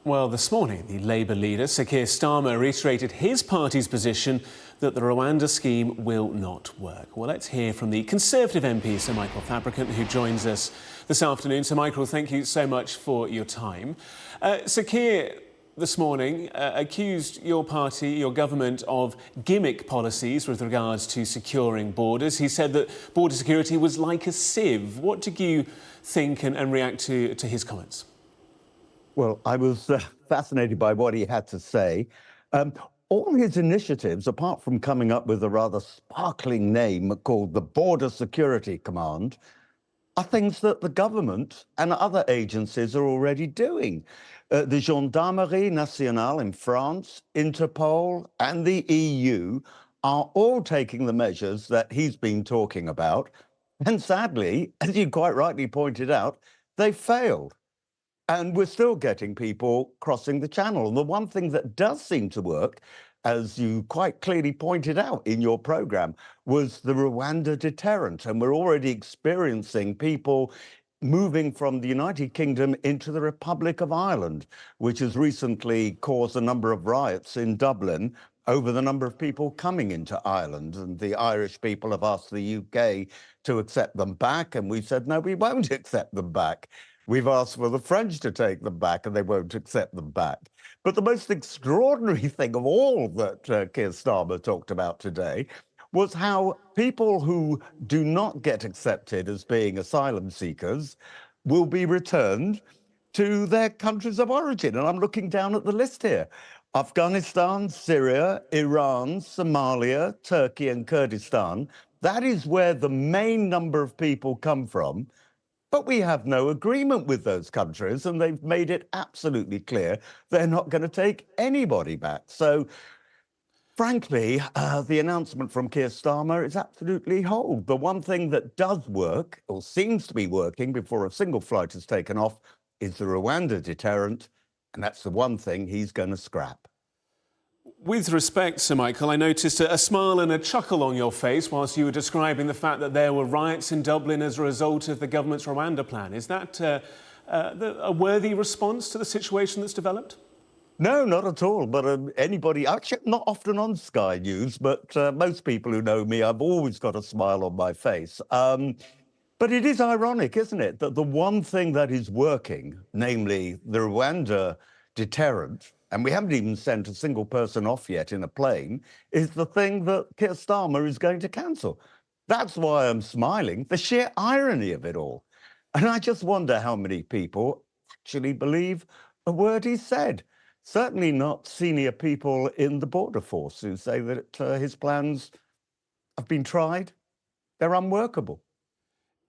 Well, this morning, the Labour leader, Sir Keir Starmer, reiterated his party's position that the Rwanda scheme will not work. Well, let's hear from the Conservative MP, Sir Michael Fabricant, who joins us this afternoon. Sir Michael, thank you so much for your time. Sir Keir, this morning, accused your party, your government, of gimmick policies with regards to securing borders. He said that border security was like a sieve. What did you think and react to his comments? Well, I was fascinated by what he had to say. All his initiatives, apart from coming up with a rather sparkling name called the Border Security Command, are things that the government and other agencies are already doing. The Gendarmerie Nationale in France, Interpol, and the EU are all taking the measures that he's been talking about. And sadly, as you quite rightly pointed out, they failed. And we're still getting people crossing the channel. And the one thing that does seem to work, as you quite clearly pointed out in your program, was the Rwanda deterrent. And we're already experiencing people moving from the United Kingdom into the Republic of Ireland, which has recently caused a number of riots in Dublin over the number of people coming into Ireland. And the Irish people have asked the UK to accept them back. And we've said, no, we won't accept them back. We've asked for the French to take them back, and they won't accept them back. But the most extraordinary thing of all that Keir Starmer talked about today was how people who do not get accepted as being asylum seekers will be returned to their countries of origin. And I'm looking down at the list here. Afghanistan, Syria, Iran, Somalia, Turkey, and Kurdistan. That is where the main number of people come from. But we have no agreement with those countries, and they've made it absolutely clear they're not going to take anybody back. So, frankly, the announcement from Keir Starmer is absolutely hold. The one thing that does work, or seems to be working before a single flight is taken off, is the Rwanda deterrent, and that's the one thing he's going to scrap. With respect, Sir Michael, I noticed a smile and a chuckle on your face whilst you were describing the fact that there were riots in Dublin as a result of the government's Rwanda plan. Is that a worthy response to the situation that's developed? No, not at all. But anybody, actually not often on Sky News, but most people who know me, I've always got a smile on my face. But it is ironic, isn't it, that the one thing that is working, namely the Rwanda deterrent, and we haven't even sent a single person off yet in a plane, is the thing that Keir Starmer is going to cancel. That's why I'm smiling, the sheer irony of it all. And I just wonder how many people actually believe a word he said. Certainly not senior people in the border force who say that his plans have been tried, they're unworkable.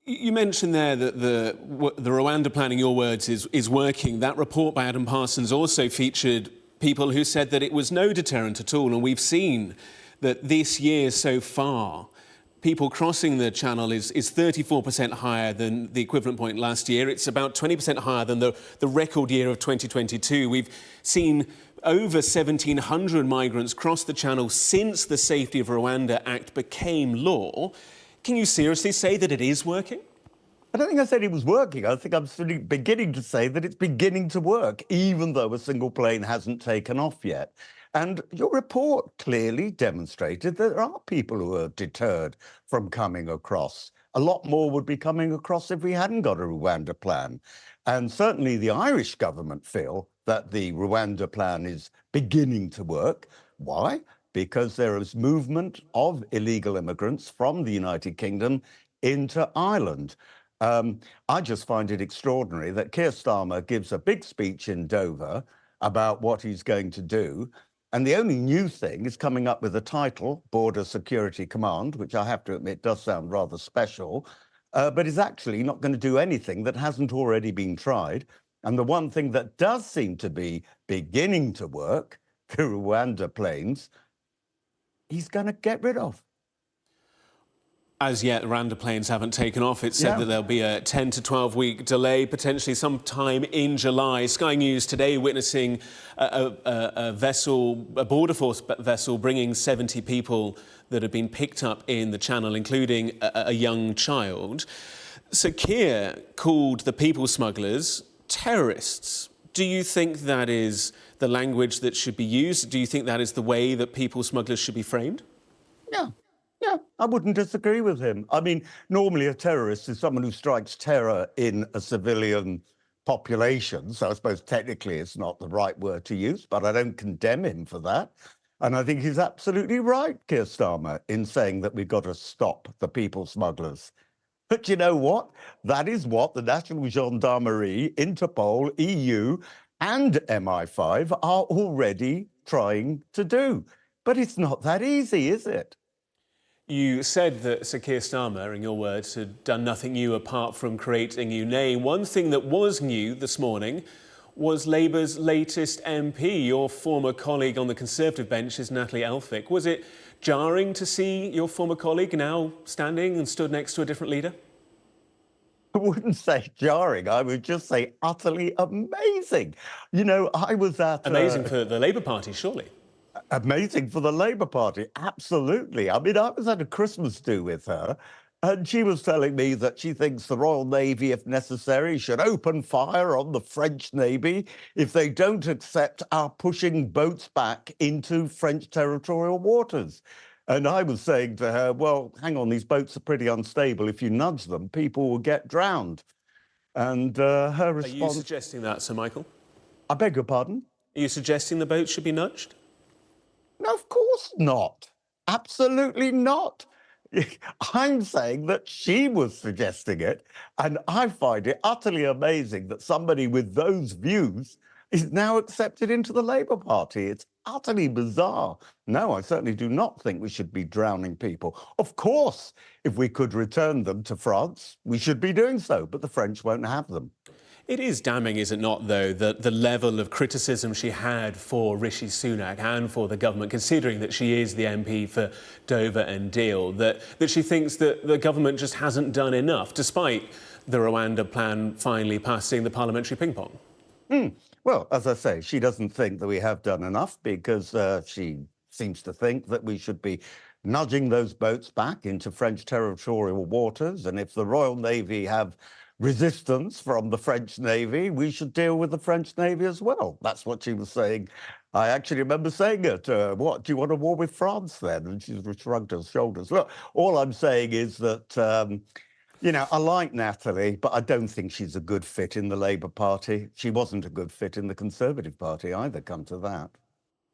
You mentioned there that the Rwanda plan, in your words, is working. That report by Adam Parsons also featured people who said that it was no deterrent at all. And we've seen that this year so far, people crossing the channel is 34% higher than the equivalent point last year. It's about 20% higher than the record year of 2022. We've seen over 1,700 migrants cross the channel since the Safety of Rwanda Act became law. Can you seriously say that it is working? I don't think I said it was working. I think I'm beginning to say that it's beginning to work, even though a single plane hasn't taken off yet. And your report clearly demonstrated that there are people who are deterred from coming across. A lot more would be coming across if we hadn't got a Rwanda plan. And certainly the Irish government feel that the Rwanda plan is beginning to work. Why? Because there is movement of illegal immigrants from the United Kingdom into Ireland. I just find it extraordinary that Keir Starmer gives a big speech in Dover about what he's going to do. And the only new thing is coming up with a title, Border Security Command, which I have to admit does sound rather special, but is actually not going to do anything that hasn't already been tried. And the one thing that does seem to be beginning to work, the Rwanda planes, he's going to get rid of. As yet, the Rwanda planes haven't taken off. It's said that there'll be a 10 to 12-week delay, potentially sometime in July. Sky News today witnessing a vessel, a border force vessel, bringing 70 people that had been picked up in the channel, including a young child. So Keir called the people smugglers terrorists. Do you think that is the language that should be used? Do you think that is the way that people smugglers should be framed? Yeah, yeah, I wouldn't disagree with him. I mean, normally a terrorist is someone who strikes terror in a civilian population. So I suppose technically it's not the right word to use, but I don't condemn him for that. And I think he's absolutely right, Keir Starmer, in saying that we've got to stop the people smugglers. But you know what? That is what the National Gendarmerie, Interpol, EU, and MI5 are already trying to do. But it's not that easy, is it? You said that Sir Keir Starmer, in your words, had done nothing new apart from create a new name. One thing that was new this morning was Labour's latest MP. Your former colleague on the Conservative bench is Natalie Elphicke. Was it jarring to see your former colleague now standing and stood next to a different leader? I wouldn't say jarring. I would just say utterly amazing. You know, I was at Amazing for the Labour Party, surely. amazing for the Labour Party. Absolutely. I mean, I was at a Christmas do with her, and she was telling me that she thinks the Royal Navy, if necessary, should open fire on the French Navy if they don't accept our pushing boats back into French territorial waters. And I was saying to her, well, hang on, these boats are pretty unstable. If you nudge them, people will get drowned. And her Are you response, suggesting that, Sir Michael? I beg your pardon? Are you suggesting the boat should be nudged? No, of course not. Absolutely not. I'm saying that she was suggesting it, and I find it utterly amazing that somebody with those views is now accepted into the Labour Party. It's utterly bizarre. No, I certainly do not think we should be drowning people. Of course, if we could return them to France, we should be doing so, but the French won't have them. It is damning, is it not, though, that the level of criticism she had for Rishi Sunak and for the government, considering that she is the MP for Dover and Deal, that she thinks that the government just hasn't done enough, despite the Rwanda plan finally passing the parliamentary ping-pong? Well, as I say, she doesn't think that we have done enough because she seems to think that we should be nudging those boats back into French territorial waters. And if the Royal Navy have resistance from the French Navy, we should deal with the French Navy as well. That's what she was saying. I actually remember saying it, what, do you want a war with France then? And she shrugged her shoulders. Look, all I'm saying is that, you know, I like Natalie, but I don't think she's a good fit in the Labour Party. She wasn't a good fit in the Conservative Party either, come to that.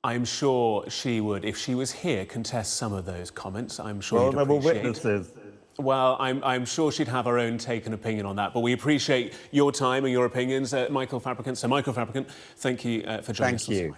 I'm sure she would, if she was here, contest some of those comments. I'm sure Well, you'd there were appreciate. witnesses. Well, I'm sure she'd have her own take and opinion on that. But we appreciate your time and your opinions, Michael Fabricant. So, Michael Fabricant, thank you for joining us. Thank you.